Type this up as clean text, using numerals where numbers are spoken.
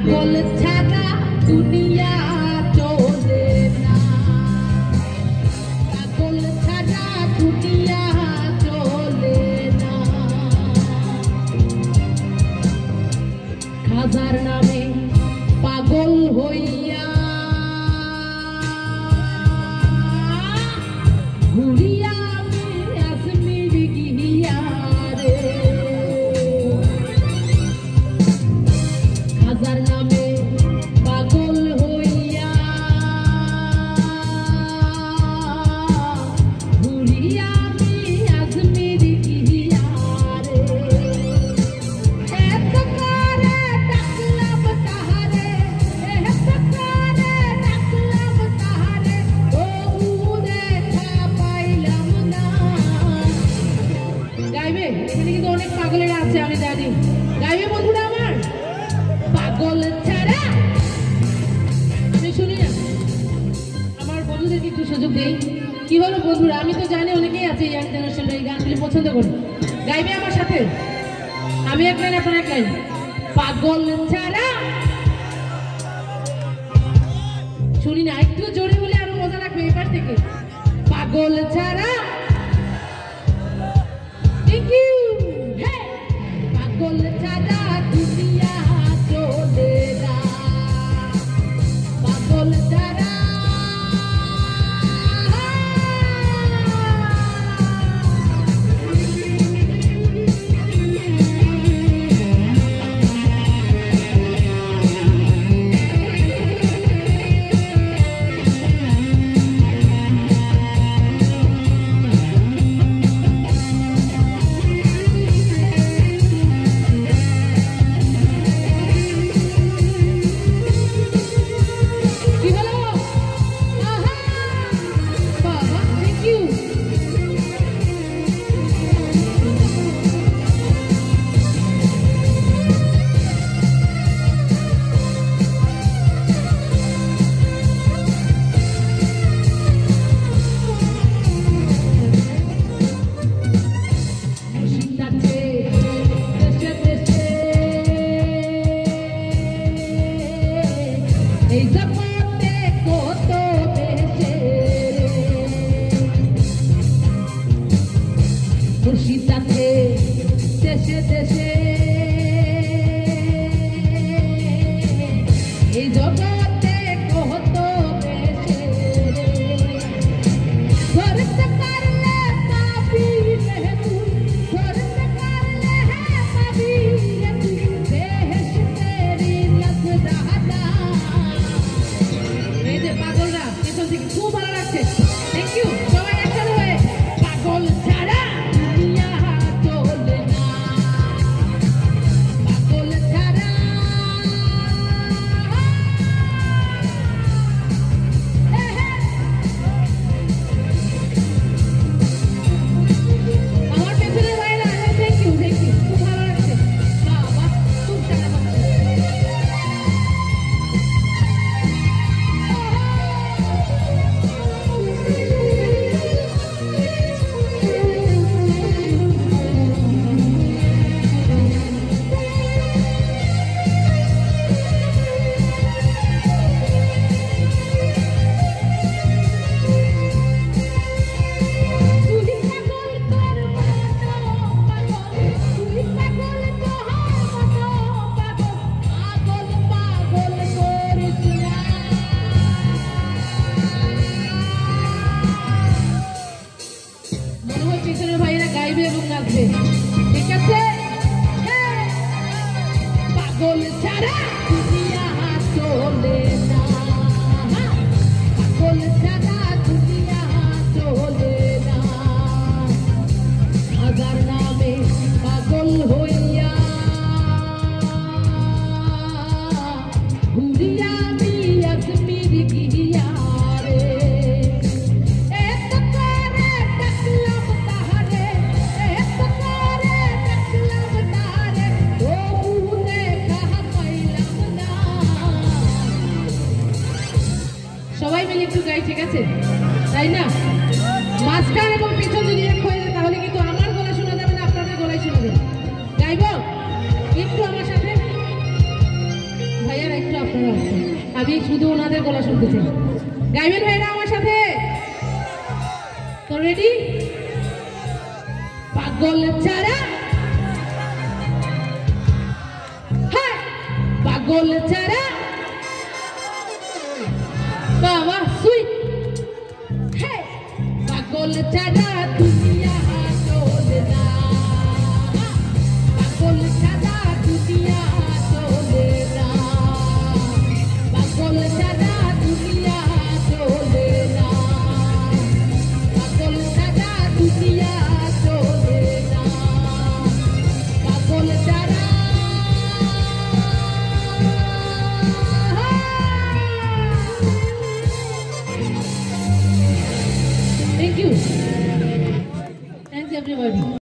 পাগল ছাড়া দুনিয়া চলে না, পাগল ছাড়া দুনিয়া চলে না। খাজার নামে পাগল হইয়া ঘুরিয়া আজমির গিয়া রে, খাজার নামে পাগল হইয়া ঘুরিয়া আজমির গিয়া রে। এত করে ডাকলাম তাহারে, এত করে ডাকলাম তাহারে, তবু দেখা পাইলাম না। গাইবে? এখানে কিন্তু অনেক পাগলেরা আছে আমি জানি। গাইবে বন্ধুরা আমার? পাগল ছাড়া আমি শুনি না, আমার বন্ধুদেরকে একটু সুযোগ দেই। কি হলো বন্ধুরা? আমি তো জানি অনেকেই আছে ইয়াং জেনারেশন এই গানগুলি পছন্দ করে। গাইবে আমার সাথে? আমি এক লাইন, আপনার এক লাইন। পাগল ছাড়া শুনি না, একটু জোরে বলে আরো মজা লাগবে এপাশ থেকে। পাগল ছাড়া, থ্যাংক ইউ। পাগল ছাড়া দুনিয়া চলে না, পাগল ছাড়া এই জগতে কত দেশে খুশিত আছে দেশে দেশে, এই জগতে কত দেশে ধরতে পারলে পাবি রে তুই, ধরতে পারলে পাবি রে তুই, বেহেশতেরি নজরানা। এই যে পাগলরা পেছন থেকে খুব ভালো লাগছে, থ্যাংক ইউ। সবাই একসাথে হয়ে পাগল ছাড়া দুনিয়া চলে না, পাগল ছাড়া আমার পেছনে ভাইরা, থ্যাংক ইউ থ্যাংক ইউ, খুব ভালো লাগছে। বাবা খুব সারা পিছনের ভাইরা গাইবে এবং নাচবে, ঠিক আছে? পাগল ছাড়া দুনিয়া চলে না, পাগল ছাড়া দুনিয়া চলে না। হাজার নামে পাগল হইয়া ঘুরিয়া আজমির গিয়া রে, এত করে ডাকলাম তাহারে, এত করে ডাকলাম তাহারে, তবু দেখা পাইলাম না। সবাই মিলে একটু গাই, ঠিক আছে? তাই না? মাঝখান এবং পিছন যদি এক হয়ে যায় তাহলে কিন্তু আমার গলা শোনা যাবে না, আপনাদের গলায় শোনা যাবে। গাইব একটু আমার সাথে? ভাইয়ার একটু আপনারা আসছেন, আমি শুধু ওনাদের গলা শুনতে চাই। গাইবেন ভাইরা আমার সাথে? তো রেডি? পাগল ছাড়া, হ্যাঁ পাগল ছাড়া, বাবা সুইট, হ্যাঁ পাগল ছাড়া দুনিয়া চলে না, পাগল ছাড়া দুনিয়া চলে না, পাগল ছাড়া দুনিয়া চলে না, পাগল ছাড়া দুনিয়া চলে না, পাগল ছাড়া। Thank you. Thanks everybody.